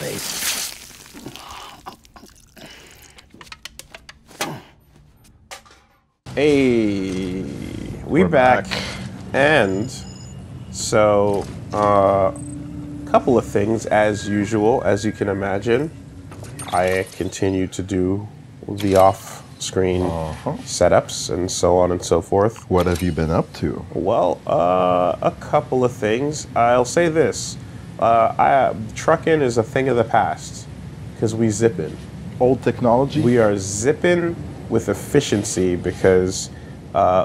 face. Hey, we're back. And so, couple of things as usual, as you can imagine. I continue to do the off-screen setups and so on and so forth. What have you been up to? Well, a couple of things. I'll say this. Trucking is a thing of the past because we zip in. Old technology? We are zipping with efficiency because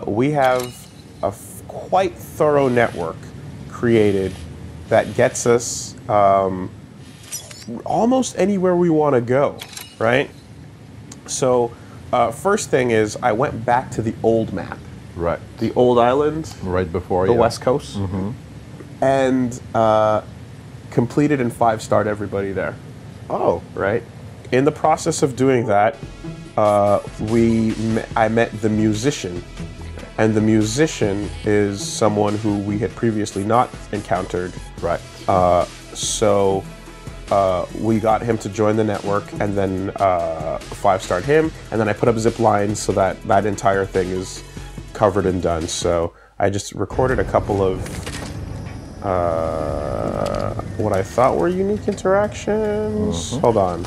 we have a quite thorough network created that gets us almost anywhere we want to go, right? So first thing is I went back to the old map. Right. The old island. Right before the West Coast. And completed and 5-starred everybody there. Oh. Right? In the process of doing that, I met the musician. And the musician is someone who we had previously not encountered. Right. So we got him to join the network and then 5-starred him. And then I put up zip lines so that that entire thing is covered and done. So I just recorded a couple of what I thought were unique interactions. Hold on.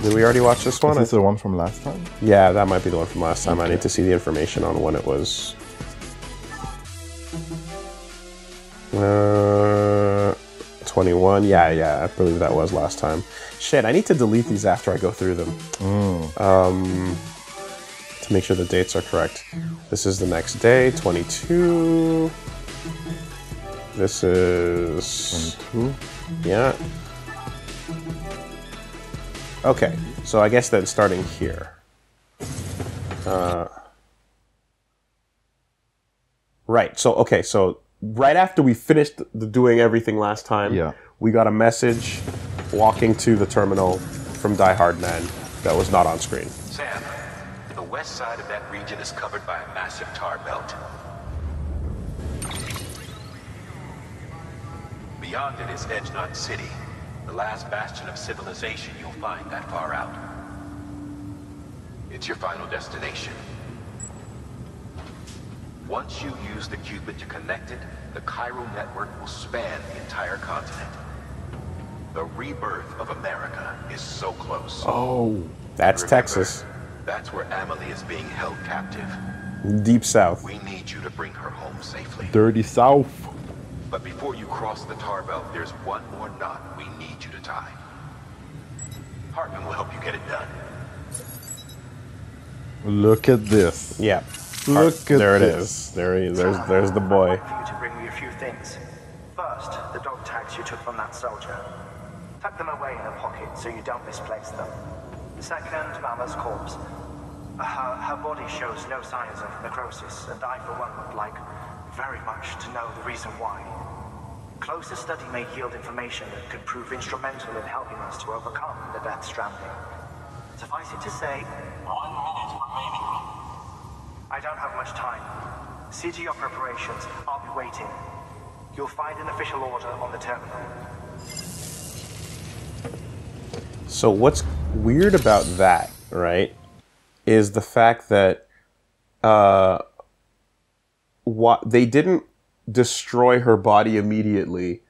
Did we already watch this one? Is this the one from last time? Yeah, that might be the one from last time. Okay. I need to see the information on when it was. 21. Yeah, I believe that was last time. Shit, I need to delete these after I go through them. To make sure the dates are correct. This is the next day, 22. This is 22. Yeah. Okay, so I guess then starting here. Right. So right after we finished doing everything last time, we got a message walking to the terminal from Die Hard Man that was not on screen. Sam, the west side of that region is covered by a massive tar belt. Beyond it is Edge Knot City, the last bastion of civilization you'll find that far out. It's your final destination. Once you use the Cupid to connect it, the chiral network will span the entire continent. The rebirth of America is so close. Oh, that's Remember, Texas. That's where Amelie is being held captive. Deep South. We need you to bring her home safely. Dirty South. But before you cross the tar belt, there's one more knot we need you to tie. Hartman will help you get it done. Look at this. Yeah. Look at there it this. is. There he is. There's the boy. I'd like for you to bring me a few things. First, the dog tags you took from that soldier. Tuck them away in a pocket so you don't misplace them. Second, Mama's corpse. Her body shows no signs of necrosis, and I, for one, would like very much to know the reason why. Closer study may yield information that could prove instrumental in helping us to overcome the death stranding. Suffice it to say, 1 minute remaining. I don't have much time. See to your preparations. I'll be waiting. You'll find an official order on the terminal. So what's weird about that, right, is the fact that they didn't destroy her body immediately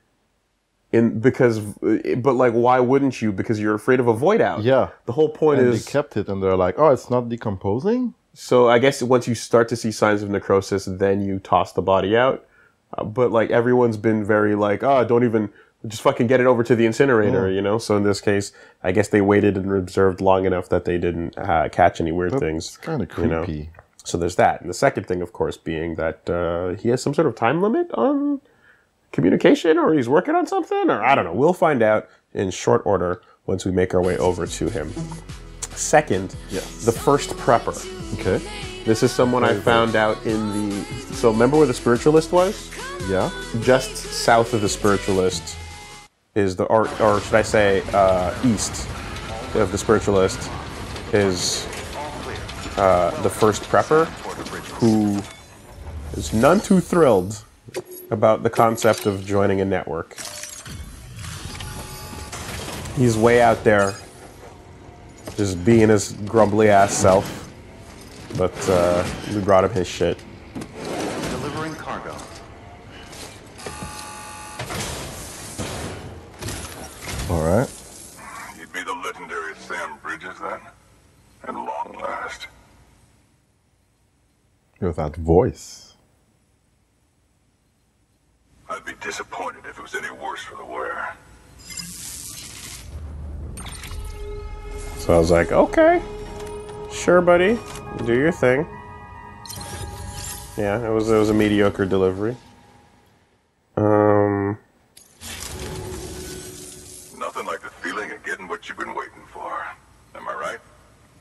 but like, why wouldn't you? Because you're afraid of a void out. Yeah. The whole point is they kept it and they're like, oh, it's not decomposing? So I guess once you start to see signs of necrosis, then you toss the body out. But like, everyone's been very like, oh, don't even, just fucking get it over to the incinerator, you know? So in this case, I guess they waited and observed long enough that they didn't catch any weird things. It's kind of creepy. You know? So there's that. And the second thing, of course, being that he has some sort of time limit on communication, or he's working on something, or I don't know. We'll find out in short order once we make our way over to him. Second, the first prepper. Okay. This is someone I found out in the... So remember where the spiritualist was? Yeah. Just south of the spiritualist is the... Or should I say east of the spiritualist is the first prepper, who is none too thrilled about the concept of joining a network. He's way out there, just being his grumbly ass self. But we brought him his shit. Delivering cargo. All right. You'd be the legendary Sam Bridges then? At long last. With that voice. I'd be disappointed if it was any worse for the wearer. So I was like, okay, sure, buddy, do your thing. Yeah, it was a mediocre delivery. Nothing like the feeling of getting what you've been waiting for. Am I right?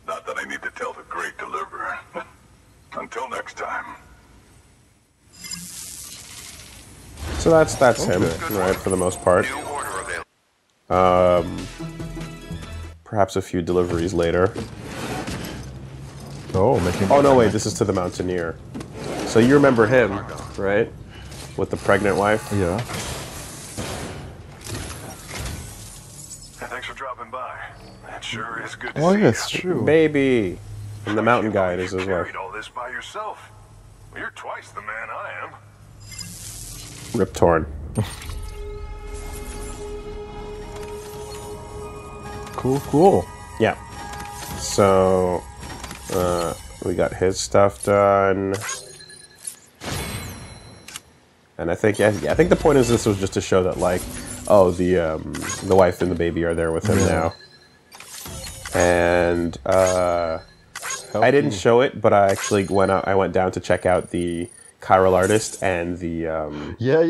Not that I need to tell the great deliverer. Until next time. So that's him, right, for the most part. New order available. Perhaps a few deliveries later. Oh, making. Oh no, wait, this is to the Mountaineer. So you remember him, right? With the pregnant wife? Yeah. Thanks for dropping by. That sure is good to Oh, see yeah, it's you. true. Baby! And the mountain guide is You his wife. carried all this by yourself. Well, you're twice the man I am. Rip Torn. Cool, cool. Yeah. So, we got his stuff done. And I think, yeah, I think the point is this was just to show that, like, oh, the wife and the baby are there with him now. And, I didn't show it, but I actually I went down to check out the chiral artist and the, Yeah.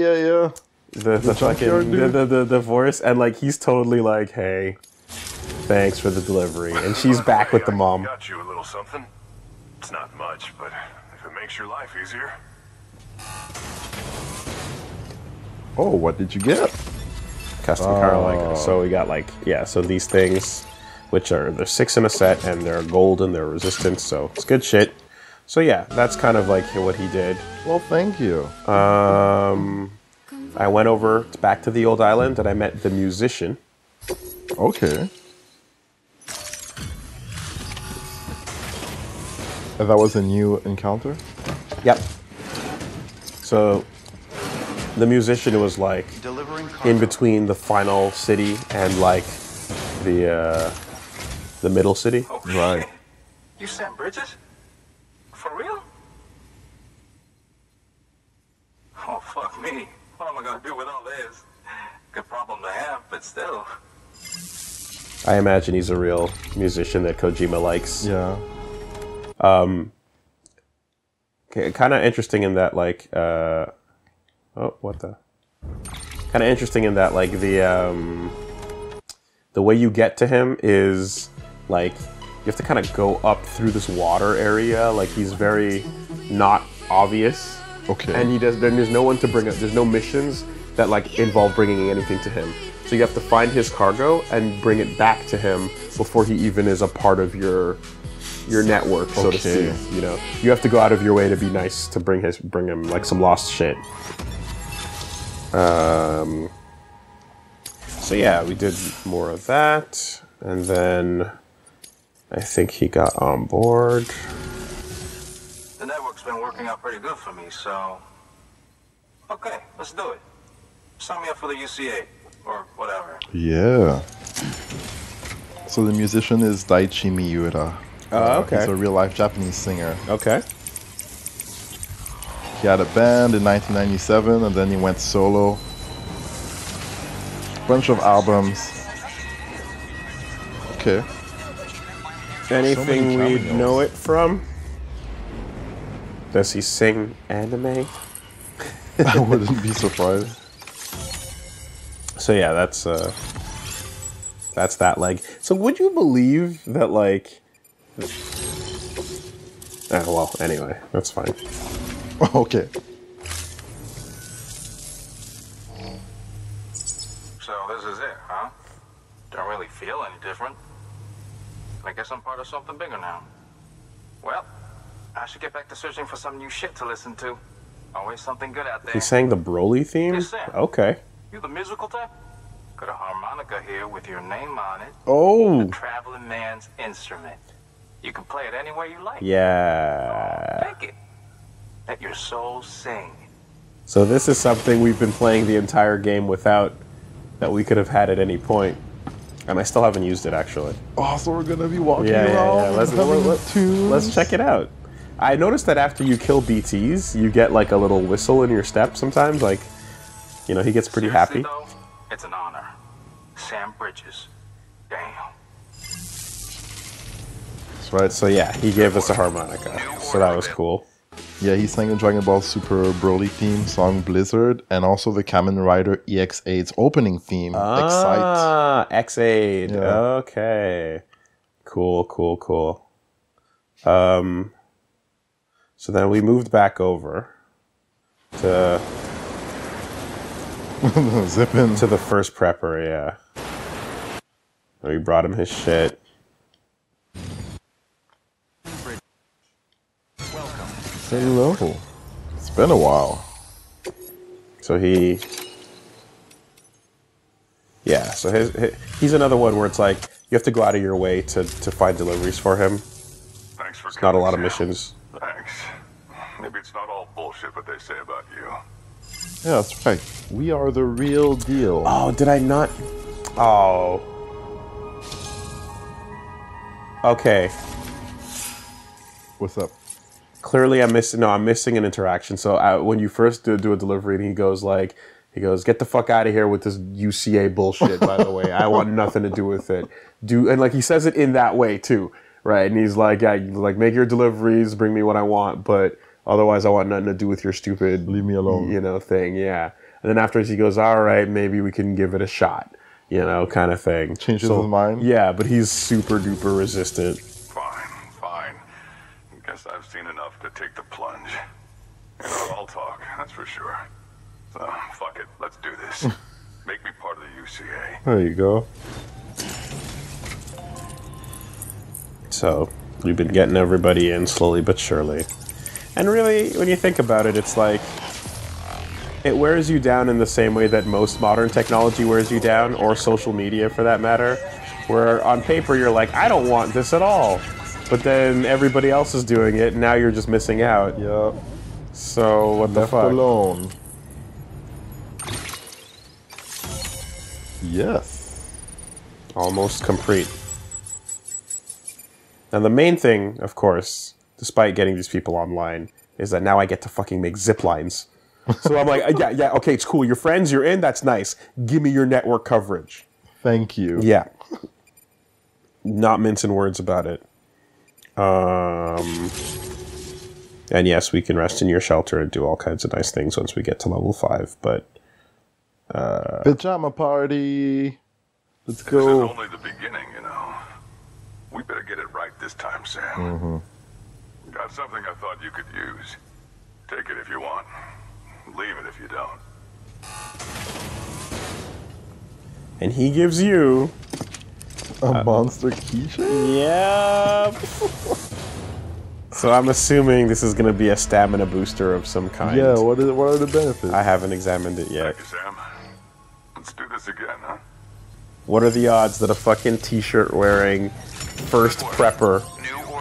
the fucking, junkyard dude? the forest, and, like, he's totally like, hey, thanks for the delivery. And she's back with the mom. Got you a little something. It's not much, but if it makes your life easier. Oh, what did you get? Custom chiral icon. So we got, like, yeah, so these things, which are, they're 6 in a set, and they're gold and they're resistant, so it's good shit. So yeah, that's kind of like what he did. Well, thank you. I went over back to the old island and I met the musician. Okay. And that was a new encounter? Yep. So the musician was like Delivering cargo. in between the final city and like the middle city. Oh, Right. shit. You Sam Bridges? For real? Oh, fuck me. What am I gonna do with all this? Good problem to have, but still. I imagine he's a real musician that Kojima likes. Yeah. Kind of interesting in that, like, oh, what the? Kind of interesting in that, like, the way you get to him is, like, you have to kind of go up through this water area. Like, he's very not obvious. Okay. And there's no one to bring up, there's no missions that, like, involve bringing anything to him. So you have to find his cargo and bring it back to him before he even is a part of your network, so to Okay. speak. You know, you have to go out of your way to be nice to bring him like some lost shit. So yeah, we did more of that, and then I think he got on board. The network's been working out pretty good for me, so... Okay, let's do it. Sign me up for the UCA, or whatever. Yeah. So the musician is Daichi Miura. Okay. He's a real-life Japanese singer. Okay. He had a band in 1997, and then he went solo. Bunch of albums. Okay. Anything many we'd cameos. know it from? Does he sing anime? I wouldn't be surprised. So yeah, that's that leg. So would you believe that, like... Oh, well, anyway, that's fine. Okay. So this is it, huh? Don't really feel any different. I guess I'm part of something bigger now. Well, I should get back to searching for some new shit to listen to. Always something good out there. He sang the Broly theme? Yes, Sam. Okay. You the musical type? Got a harmonica here with your name on it. Oh, A traveling man's instrument. You can play it any way you like. Yeah. Take it. Let your soul sing. So this is something we've been playing the entire game without, that we could have had at any point. And I still haven't used it, actually. oh, so we're gonna be walking Yeah, around. yeah, yeah. Let's check it out. I noticed that after you kill BTs, you get like a little whistle in your step sometimes. Like, you know, he gets pretty Seriously, happy. though, it's an honor. Sam Bridges. Damn. Right, so yeah, he gave us a harmonica. So that was cool. Yeah, he sang the Dragon Ball Super Broly theme song Blizzard, and also the Kamen Rider EX8's opening theme, Excite. Ah, X8. Yeah. Okay. Cool, cool, cool. So then we moved back over to Zipping. to the first prepper, yeah. We brought him his shit. Hello. It's been a while. So he... Yeah, so he's another one where it's like, you have to go out of your way to find deliveries for him. Thanks for It's not a lot of Sam. missions. Thanks. Maybe it's not all bullshit what they say about you. Yeah, that's right. We are the real deal. Oh, did I not? Oh. Okay. What's up? Clearly, I'm missing an interaction. So when you first do a delivery, and he goes, "Get the fuck out of here with this UCA bullshit." By the way, I want nothing to do with it. And like he says it in that way too, right? And he's like, "Yeah, like make your deliveries, bring me what I want, but otherwise, I want nothing to do with your stupid, Leave me alone." you know, thing." Yeah. And then afterwards, he goes, "All right, maybe we can give it a shot," you know, kind of thing. Changes his mind. Yeah, but he's super duper resistant. Fine, fine. Guess I've seen enough to take the plunge. You're not all talk, that's for sure. So, fuck it, let's do this. Make me part of the UCA. There you go. So we've been getting everybody in slowly but surely. And really, when you think about it, it's like, it wears you down in the same way that most modern technology wears you down, or social media for that matter, where on paper you're like, I don't want this at all. But then everybody else is doing it, and now you're just missing out. Yeah. So, what the Left fuck? alone. Yes. Almost complete. Now the main thing, of course, despite getting these people online, is that now I get to fucking make zip lines. So I'm like, yeah, okay, it's cool. You're friends, you're in, that's nice. Give me your network coverage. Thank you. Yeah. Not mincing words about it. And yes, we can rest in your shelter and do all kinds of nice things once we get to level 5, but... Pajama party. Let's This is go. only the beginning, you know. We better get it right this time, Sam. Mm-hmm. Got something I thought you could use. Take it if you want. Leave it if you don't. And he gives you... A monster keychain? Yep. So I'm assuming this is going to be a stamina booster of some kind. Yeah, what are the benefits? I haven't examined it yet. Thank you, Sam. Let's do this again, huh? What are the odds that a fucking t-shirt wearing first prepper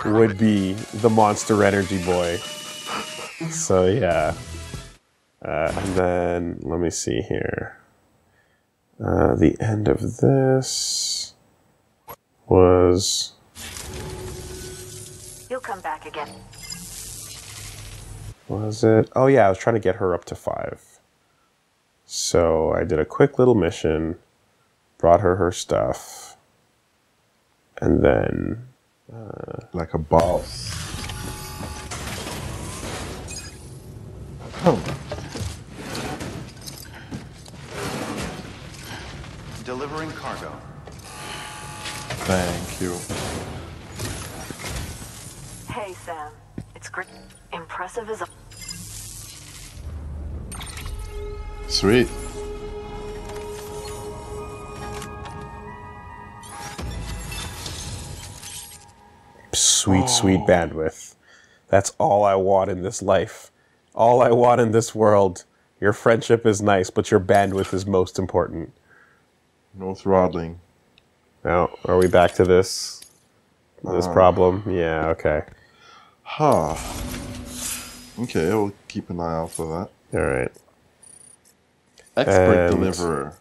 would be the Monster Energy boy? So yeah. And then, let me see here. The end of this was... You'll come back again. Was it? Oh yeah, I was trying to get her up to 5. So I did a quick little mission, brought her stuff, and then... Like a boss. Oh. Delivering cargo. Thank you. Hey, Sam. It's great. Impressive as a... Sweet. Sweet, sweet bandwidth. That's all I want in this life. All I want in this world. Your friendship is nice, but your bandwidth is most important. No throttling. Now, are we back to this problem? Yeah, okay. Huh. Okay, we'll keep an eye out for that. All right. Expert And- deliverer.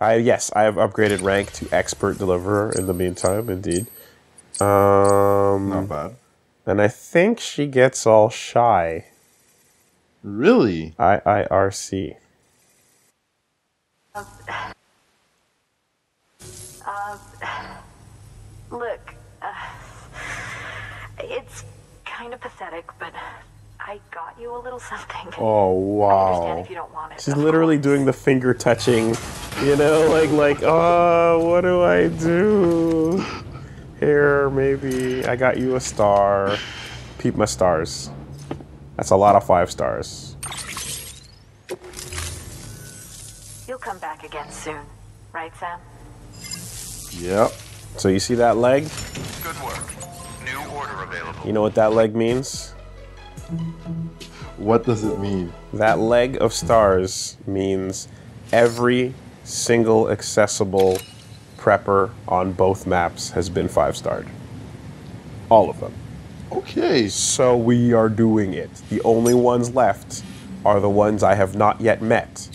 Yes, I have upgraded rank to expert deliverer in the meantime, indeed. Not bad. And I think she gets all shy. Really? IIRC. Look, it's kind of pathetic, but I got you a little something. Oh, I understand wow. if you don't want it. She's of literally course. doing the finger touching, you know, like, oh, what do I do? Here, maybe. I got you a star. Peep my stars. That's a lot of 5 stars. You'll come back again soon, right, Sam? Yep. So you see that leg? Good work. New order available. You know what that leg means? What does it mean? That leg of stars means every single accessible prepper on both maps has been 5-starred. All of them. Okay. So we are doing it. The only ones left are the ones I have not yet met.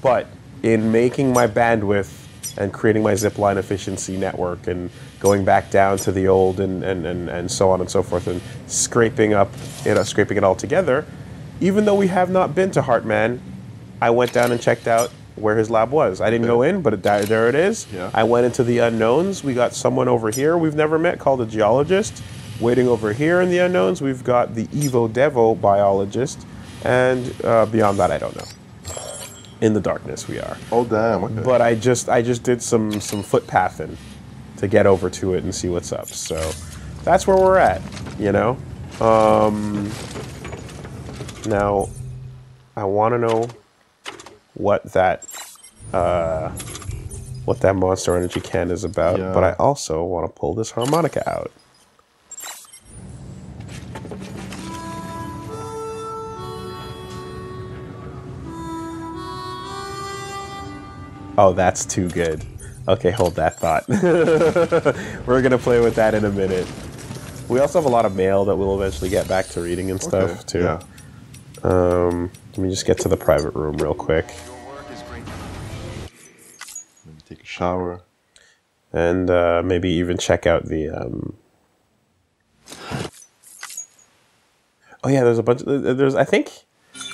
But in making my bandwidth and creating my zipline efficiency network and going back down to the old and so on and so forth and scraping it all together, even though we have not been to Heartman, I went down and checked out where his lab was. I didn't go in, but there it is. Yeah. I went into the unknowns. We got someone over here we've never met called a geologist. Waiting over here in the unknowns, we've got the Evo Devo biologist. And beyond that, I don't know. In the darkness we are. Oh, damn. Okay. But I just did some footpathing to get over to it and see what's up. So that's where we're at, you know? Now, I want to know what that Monster Energy can is about, Yeah. but I also want to pull this harmonica out. Oh, that's too good. Okay, hold that thought. We're going to play with that in a minute. We also have a lot of mail that we'll eventually get back to reading and stuff, too. Yeah. Let me just get to the private room real quick. Your work is great. Maybe take a shower. And maybe even check out the... Oh, yeah, there's a bunch... I think...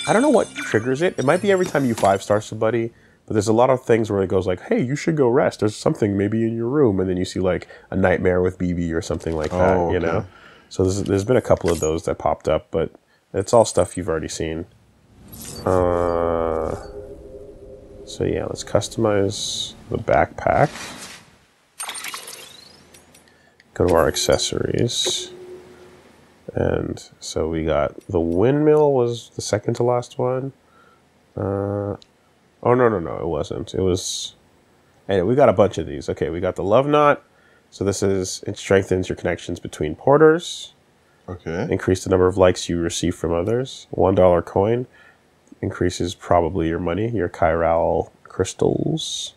I don't know what triggers it. It might be every time you 5-star somebody... But there's a lot of things where it goes like, hey, you should go rest. There's something maybe in your room. And then you see like a nightmare with BB or something like that, Oh, you okay. know? So there's been a couple of those that popped up, but it's all stuff you've already seen. So yeah, let's customize the backpack. Go to our accessories. And so we got the windmill was the second to last one. Oh, no, it wasn't. It was... Anyway, we got a bunch of these. Okay, we got the Love Knot. So it strengthens your connections between porters. Okay. Increase the number of likes you receive from others. $1 coin. Increases probably your money, your chiral crystals.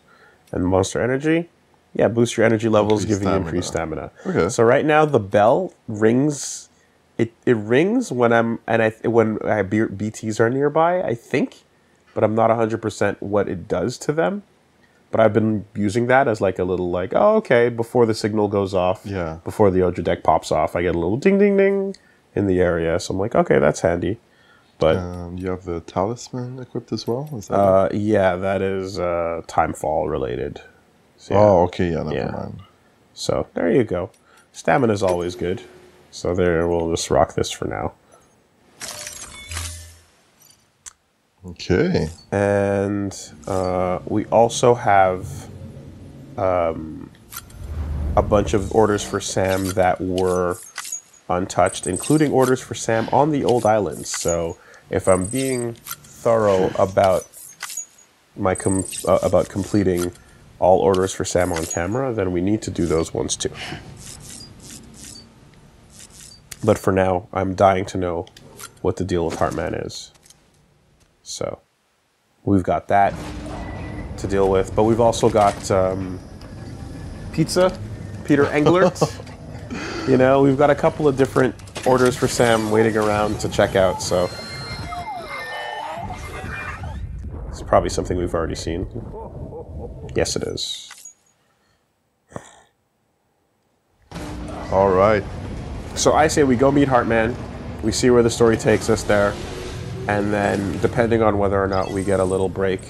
And Monster Energy. Yeah, boost your energy levels, Increased giving you increased stamina. Okay. So right now, the bell rings... It rings when when BTs are nearby, I think. But I'm not 100% what it does to them. But I've been using that as like a little like, oh, okay, before the signal goes off, Yeah. before the Odra deck pops off, I get a little ding, ding, ding in the area. So I'm like, okay, that's handy. But You have the talisman equipped as well? Is that it? yeah, that is timefall related. So, yeah. Oh, okay. Yeah, never Yeah. mind. So there you go. Stamina's always good. So there, we'll just rock this for now. Okay. And we also have a bunch of orders for Sam that were untouched, including orders for Sam on the old islands. So if I'm being thorough about about completing all orders for Sam on camera, then we need to do those ones too. But for now, I'm dying to know what the deal with Heartman is. So, we've got that. to deal with. But we've also got pizza, Peter Englert. You know, we've got a couple of different orders for Sam waiting around to check out, so it's probably something we've already seen. Yes, it is. All right. So I say we go meet Heartman, we see where the story takes us there, and then depending on whether or not we get a little break,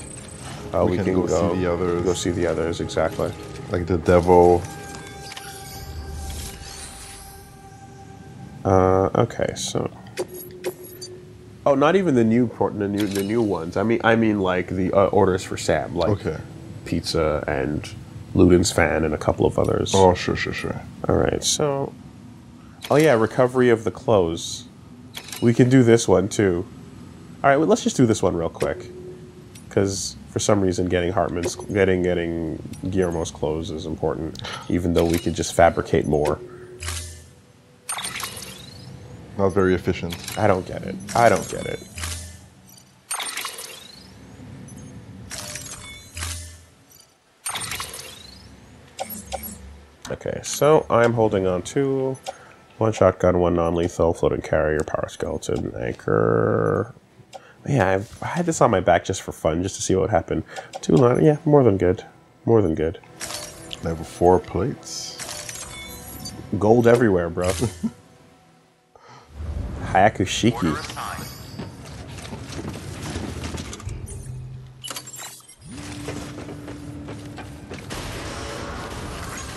we can go see the others. Go see the others, exactly. Like the devil. Okay, so. Oh, not even the new ones. I mean like the orders for Sam, like Okay. pizza and Luden's fan and a couple of others. Oh, sure. All right, so. Oh yeah, recovery of the clothes. We can do this one too. All right, well, let's just do this one real quick, because for some reason getting Guillermo's clothes is important, even though we could just fabricate more. Not very efficient. I don't get it. I don't get it. Okay, so I'm holding on to one shotgun, one non-lethal, floating carrier, power skeleton, anchor. Yeah, I had this on my back just for fun, just to see what would happen. Yeah, more than good. More than good. Level 4 plates. Gold everywhere, bro. Hayakushiki. Order assigned.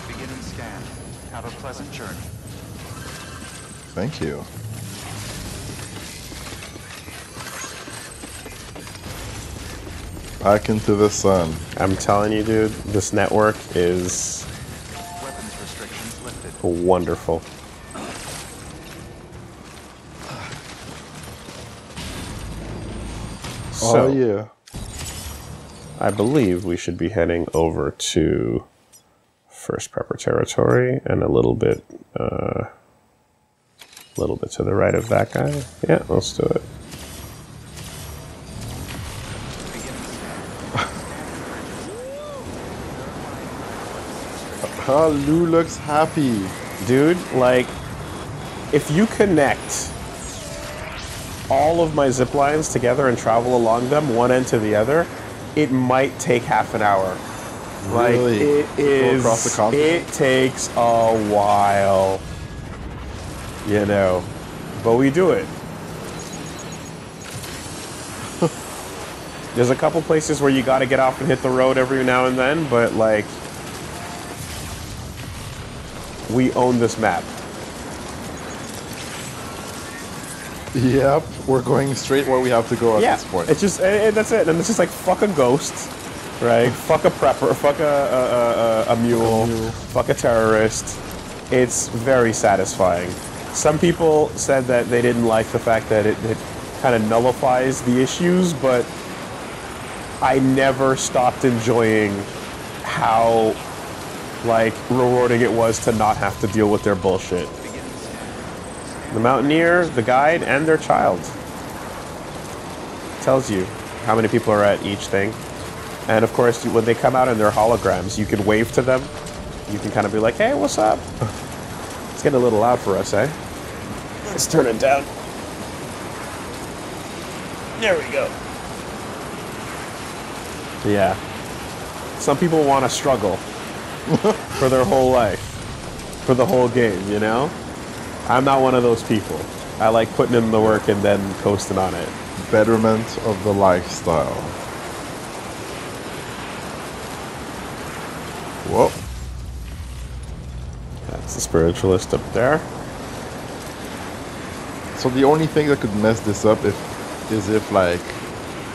Beginning scan. Have a pleasant journey. Thank you. Back into the sun. I'm telling you, dude, this network is Weapons restrictions lifted. wonderful. So, Oh yeah. I believe we should be heading over to First Prepper territory and a little bit to the right of that guy. Yeah, let's do it. Lou looks happy. Dude, like, if you connect all of my zip lines together and travel along them one end to the other, it might take half an hour. Like, Really? it To go is. across the continent? It takes a while, you know, but we do it. There's a couple places where you got to get off and hit the road every now and then, but like, we own this map. Yep, we're going straight where we have to go at Yeah, this point. it's just that's it, and it's just like fuck a ghost, right? Fuck a prepper, fuck a mule, fuck a terrorist. It's very satisfying. Some people said that they didn't like the fact that it kind of nullifies the issues, but I never stopped enjoying how like rewarding it was to not have to deal with their bullshit. The Mountaineer, the guide, and their child. Tells you how many people are at each thing. And of course, when they come out in their holograms, you can wave to them. You can kind of be like, hey, what's up? It's getting a little loud for us, eh? Let's turn it down. There we go. Yeah. Some people want to struggle for their whole life, for the whole game, you know? I'm not one of those people. I like putting in the work and then coasting on it. Betterment of the lifestyle. Whoa. That's the spiritualist up there. So the only thing that could mess this up is if like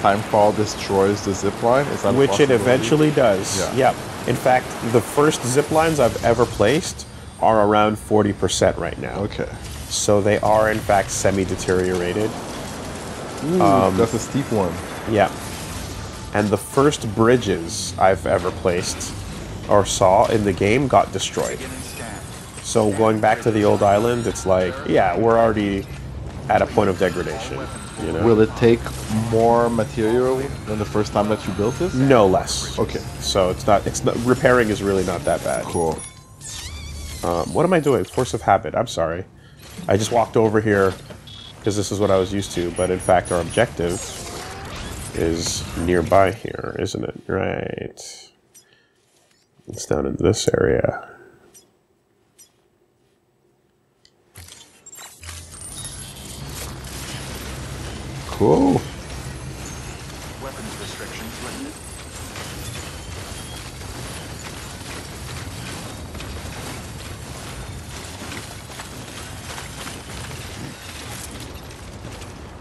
Timefall destroys the zipline. Is that a Which it possibility? eventually does. Yeah. Yep. In fact, the first zip lines I've ever placed are around 40% right now. Okay. So they are in fact semi-deteriorated. Ooh, that's a steep one. Yeah. And the first bridges I've ever placed or saw in the game got destroyed. Beginning scan. So going back to the old island, it's like, yeah, we're already at a point of degradation. Weapons You know? Will it take more material than the first time that you built this? No less. Okay. So it's not. Repairing is really not that bad. Cool. What am I doing? Force of habit. I'm sorry. I just walked over here because this is what I was used to. But in fact, our objective is nearby here, isn't it? Right. It's down in this area. Cool. Weapons restrictions lifted.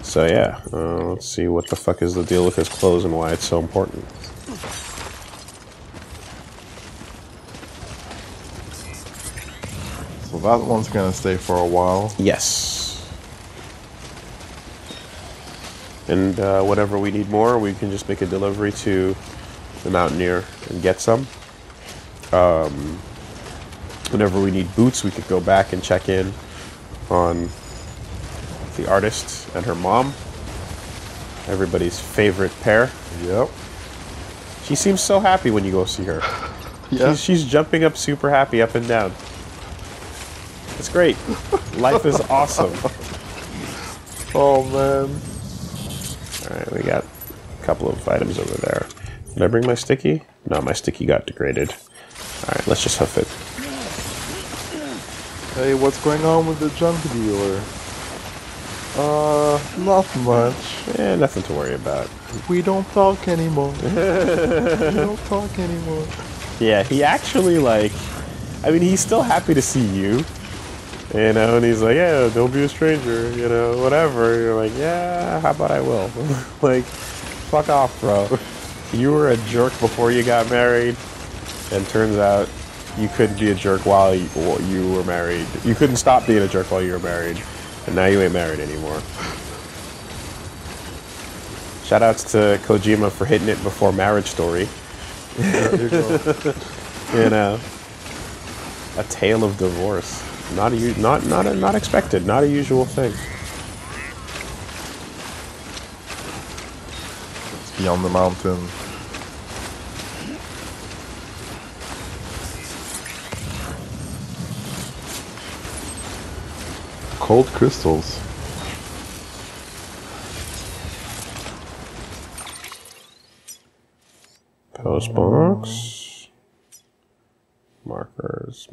So yeah, let's see what the fuck is the deal with his clothes and why it's so important. So that one's gonna stay for a while. Yes. And whenever we need more, we can just make a delivery to the Mountaineer and get some. Whenever we need boots, we could go back and check in on the artist and her mom. Everybody's favorite pair. Yep. She seems so happy when you go see her. Yeah. She's jumping up super happy up and down. It's great. Life is awesome. Oh man. Alright, we got a couple of items over there. Did I bring my sticky? No, my sticky got degraded. Alright, let's just hoof it. Hey, what's going on with the junk dealer? Not much. Nothing to worry about. We don't talk anymore. We don't talk anymore. Yeah, he actually, like... I mean, he's still happy to see you. You know, and he's like, yeah, don't be a stranger, you know, whatever. You're like, yeah, how about I will? Like, fuck off, bro. You were a jerk before you got married, and turns out you couldn't be a jerk while you were married. You couldn't stop being a jerk while you were married, and now you ain't married anymore. Shoutouts to Kojima for hitting it before Marriage Story. There you go. You know, a tale of divorce. Not expected. Not a usual thing. It's beyond the mountain. Cold crystals. Post box. Markers.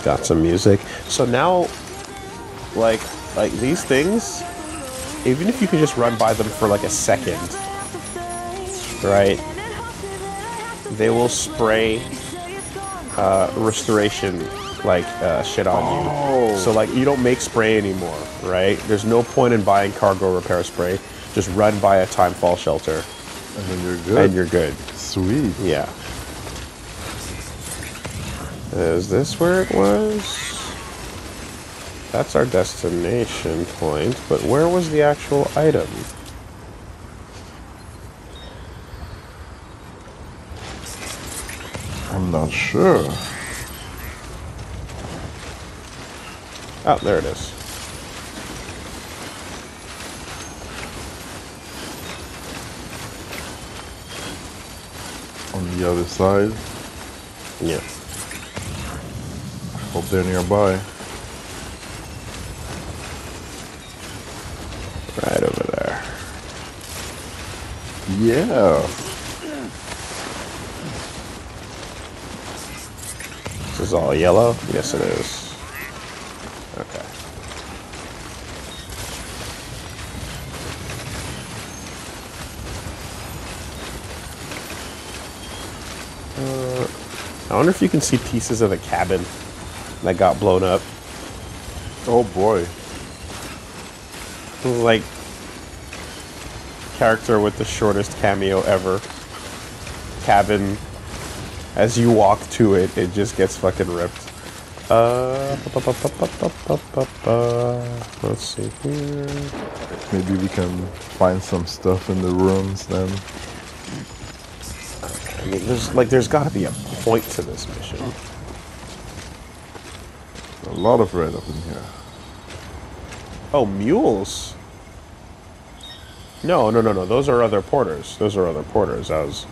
Got some music. So now, like these things, even if you could just run by them for like a second, right? They will spray restoration shit on you. So like you don't make spray anymore, right? There's no point in buying cargo repair spray. Just run by a time fall shelter. And then you're good. And you're good. Sweet. Yeah. Is this where it was? That's our destination point, but where was the actual item? I'm not sure. Oh, there it is. On the other side. Yeah. Hope they're nearby. Right over there. Yeah. This is all yellow? Yes, it is. Okay. I wonder if you can see pieces of the cabin that got blown up. Oh boy. It was like character with the shortest cameo ever. Cabin. As you walk to it, it just gets fucking ripped. Let's see here. Maybe we can find some stuff in the rooms then. I mean, there's got to be a point to this mission. A lot of red up in here. Oh, mules. No. Those are other porters. I was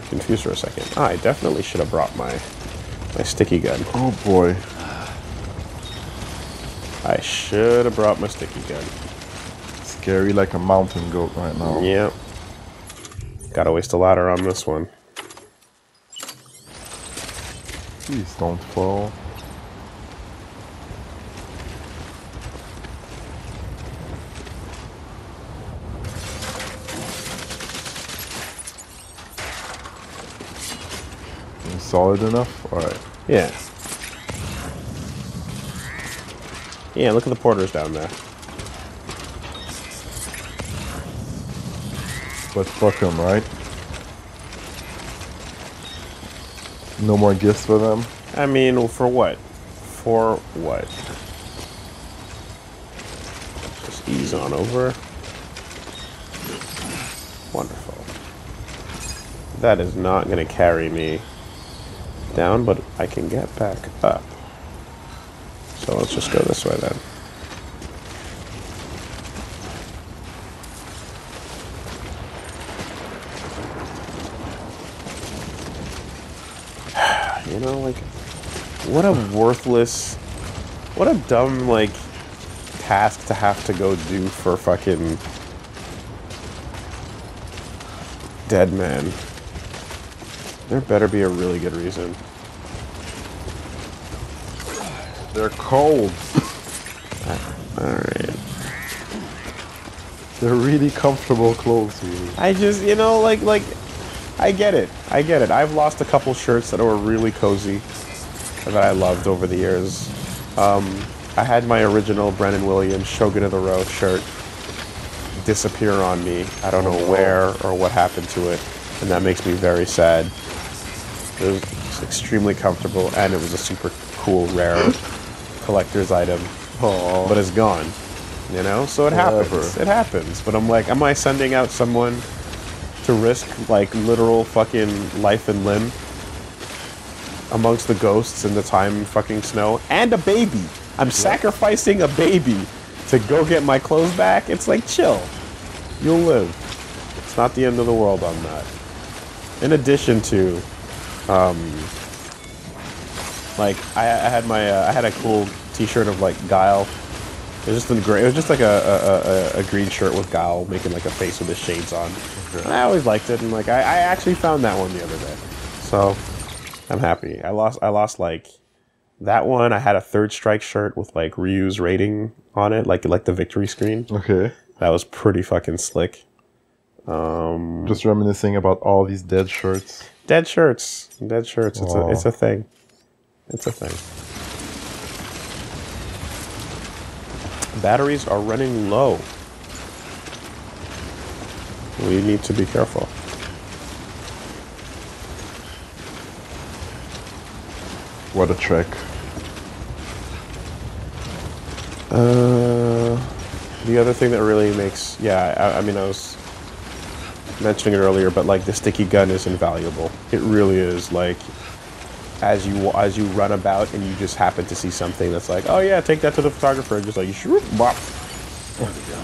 confused for a second. I definitely should have brought my sticky gun. Oh boy. I should have brought my sticky gun. Scary like a mountain goat right now. Yep. Gotta waste a ladder on this one. Please don't fall. Solid enough? Alright. Yeah. Yeah, look at the porters down there. But fuck them, right? No more gifts for them? I mean, for what? For what? Just ease on over. Wonderful. That is not going to carry me down, but I can get back up. So let's just go this way then. You know, like, what a worthless, what a dumb, like, task to have to go do for fucking dead man. There better be a really good reason. They're cold. Alright. They're really comfortable clothes, really. I just, you know, like, I get it. I've lost a couple shirts that were really cozy that I loved over the years. I had my original Brennan Williams Shogun of the Row shirt disappear on me. I don't know where or what happened to it, and that makes me very sad. It was extremely comfortable, and it was a super cool, rare collector's item. Aww. But it's gone, you know? So it happens. It happens. But I'm like, am I sending out someone to risk, like, literal fucking life and limb amongst the ghosts in the time fucking snow? And a baby! I'm sacrificing a baby to go get my clothes back? It's like, chill. You'll live. It's not the end of the world on that. In addition to, like, I had my, I had a cool t-shirt of, like, Guile. It was just in gray. It was just like a green shirt with Guile making like a face with his shades on. Okay. And I always liked it, and like I actually found that one the other day, so I'm happy. I lost like that one. I had a Third Strike shirt with like Ryu's rating on it, like the victory screen. Okay, that was pretty fucking slick. Just reminiscing about all these dead shirts. Dead shirts. It's a thing. It's a thing. Batteries are running low. We need to be careful. What a trek. The other thing that really makes, I mean, I was mentioning it earlier, but like the sticky gun is invaluable. It really is. Like, as you run about and you just happen to see something that's like, oh yeah, take that to the photographer, and just like, shroop, bop.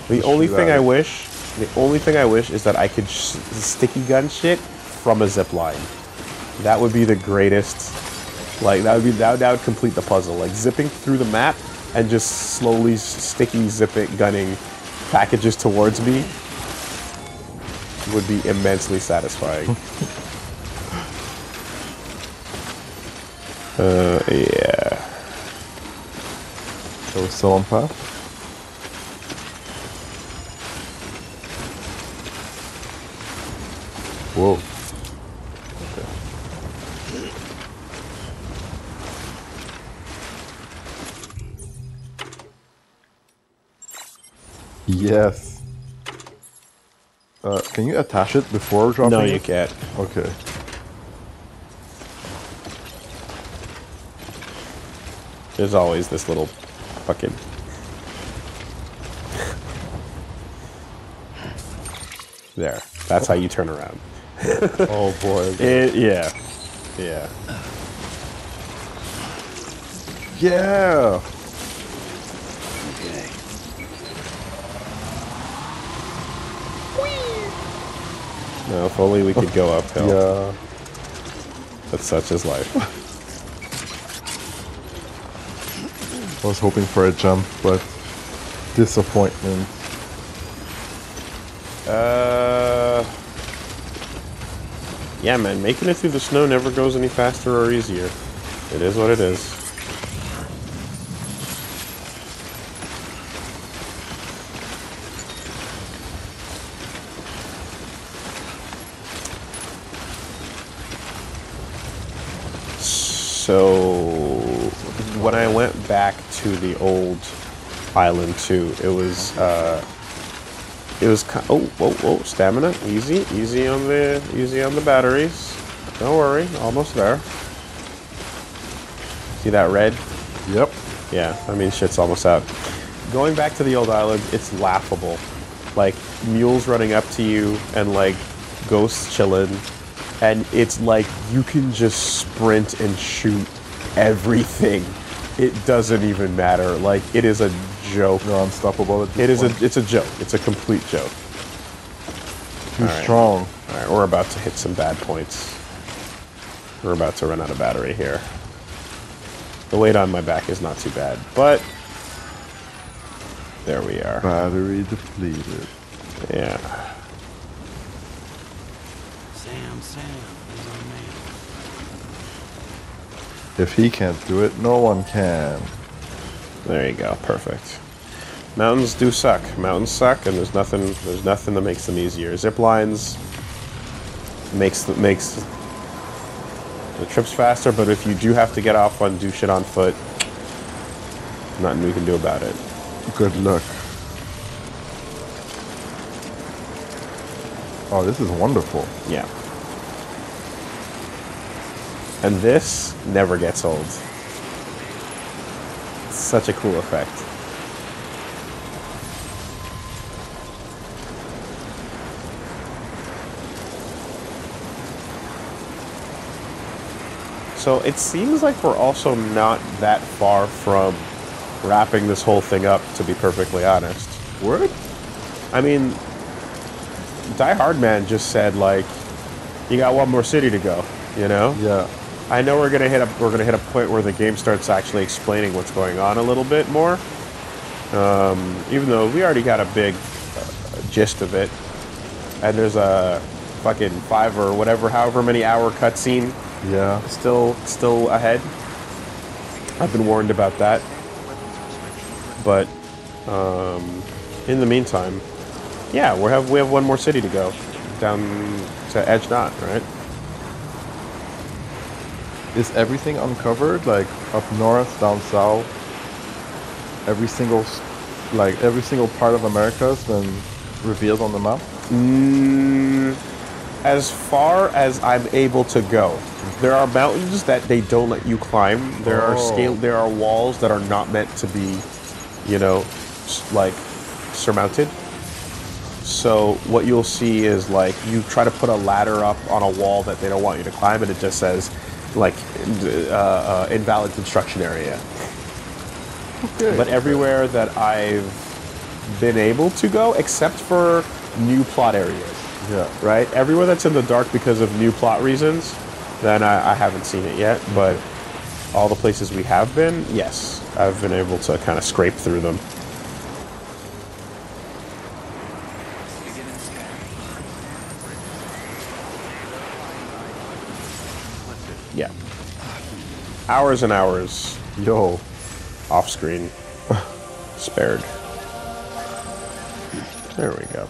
The only thing I wish is that I could sticky gun shit from a zip line. That would be the greatest. Like that would complete the puzzle. Like zipping through the map and just slowly sticky zip it gunning packages towards me would be immensely satisfying. Yeah. So we're still on path? Whoa. Okay. Yes. Can you attach it before dropping it? No, you can't. Okay. There's always this little fucking... There. That's how you turn around. Oh boy. Yeah. Yeah. Yeah. No, if only we could go uphill. Yeah. But such is life. I was hoping for a jump, but disappointment. Yeah, man, making it through the snow never goes any faster or easier. It is what it is. So, when I went back to the old island too, it was whoa, stamina, easy on the batteries. Don't worry, almost there. See that red? Yep. Yeah, I mean shit's almost out. Going back to the old island, it's laughable. Like mules running up to you and like ghosts chilling, and it's like you can just sprint and shoot everything. It doesn't even matter. Like it is a joke. You're unstoppable at this point. It's a joke. It's a complete joke. Too strong. All right, we're about to hit some bad points. We're about to run out of battery here. The weight on my back is not too bad, but there we are. Battery depleted. Yeah. Sam, is our man. If he can't do it, no one can. There you go. Perfect. Mountains do suck. Mountains suck, and there's nothing that makes them easier. Zip lines makes the trips faster, but if you do have to get off one, do shit on foot, nothing we can do about it. Good luck. Oh, this is wonderful. Yeah. And this never gets old. It's such a cool effect. So it seems like we're also not that far from wrapping this whole thing up, to be perfectly honest. Word? I mean, Die Hard Man just said, like, you got one more city to go, you know? Yeah. I know we're gonna hit a point where the game starts actually explaining what's going on a little bit more. Even though we already got a big gist of it, and there's a fucking 5 or whatever, however many hour cutscene. Yeah. Still ahead. I've been warned about that. But in the meantime, yeah, we have one more city to go down to Edge Knot, right? Is everything uncovered? Like up north, down south? Every single part of America has been revealed on the map? As far as I'm able to go. There are mountains that they don't let you climb. There are walls that are not meant to be, you know, like surmounted. So what you'll see is like you try to put a ladder up on a wall that they don't want you to climb, and it just says like invalid construction area. Okay. But everywhere that I've been able to go, except for new plot areas. Yeah. Right? Everywhere that's in the dark because of new plot reasons, then I haven't seen it yet. But all the places we have been, yes, I've been able to kind of scrape through them. Yeah. Hours and hours. Yo. Off screen. Spared. There we go.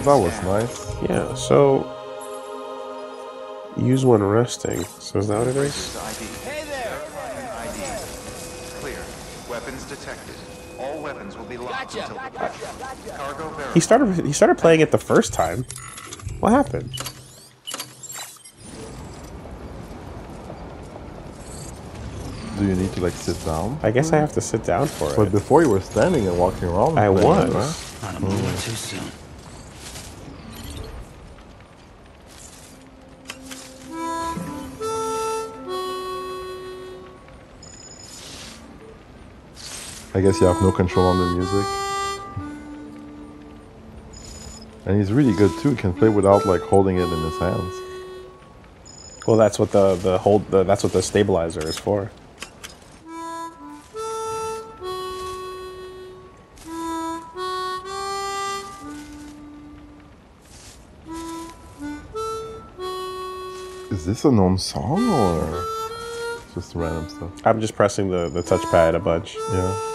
That was nice. Yeah, so use when resting. So is that what it is? Hey there! ID. Clear. Weapons detected. All weapons will be locked until cargo verified. He started playing it the first time. What happened? Do you need to like sit down? I guess I have to sit down for it. But before you were standing and walking around. I was. Right? Not a moment too soon. I guess you have no control on the music. And he's really good too. He can play without like holding it in his hands. Well, that's what that's what the stabilizer is for. Is this a known song or just random stuff? I'm just pressing the touchpad a bunch. Yeah.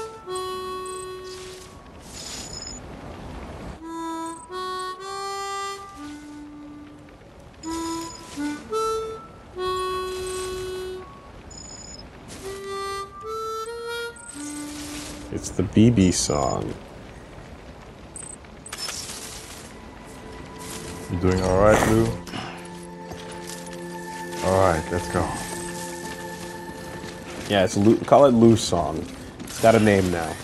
It's the BB song. You doing alright, Lou? Alright, let's go. Yeah, it's Lou, call it Lou's song. It's got a name now.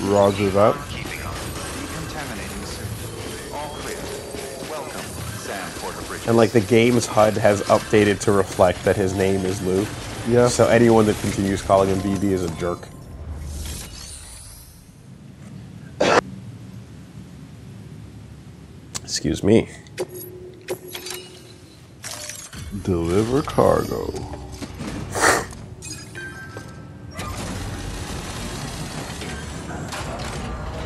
Roger that. Keeping up. Decontaminating suit. All clear. Welcome, Sam Porter-Bridges. And like the game's HUD has updated to reflect that his name is Lou. Yeah. So anyone that continues calling him BB is a jerk. Excuse me. Deliver cargo.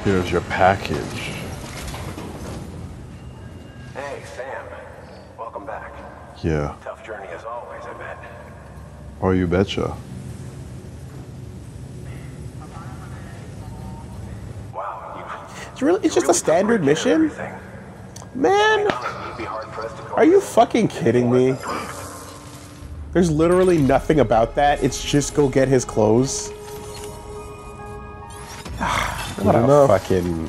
Here's your package. Hey, Sam. Welcome back. Yeah. Tough journey as always, I bet. Oh, you betcha. Wow, It's just a standard mission? Man, are you fucking kidding me? There's literally nothing about that. It's just go get his clothes. What a fucking...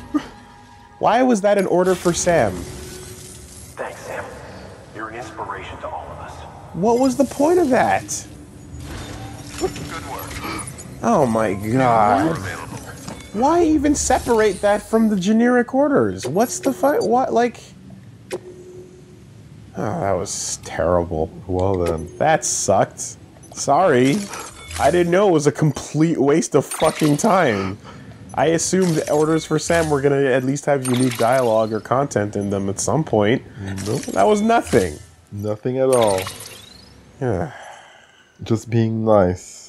Why was that an order for Sam? Thanks, Sam. You're an inspiration to all of us. What was the point of that? Good work. Oh my god. Why even separate that from the generic orders? What's the fight? What, like... Oh, that was terrible. Well then. That sucked. Sorry. I didn't know it was a complete waste of fucking time. I assumed orders for Sam were gonna at least have unique dialogue or content in them at some point. Nope. That was nothing. Nothing at all. Yeah. Just being nice.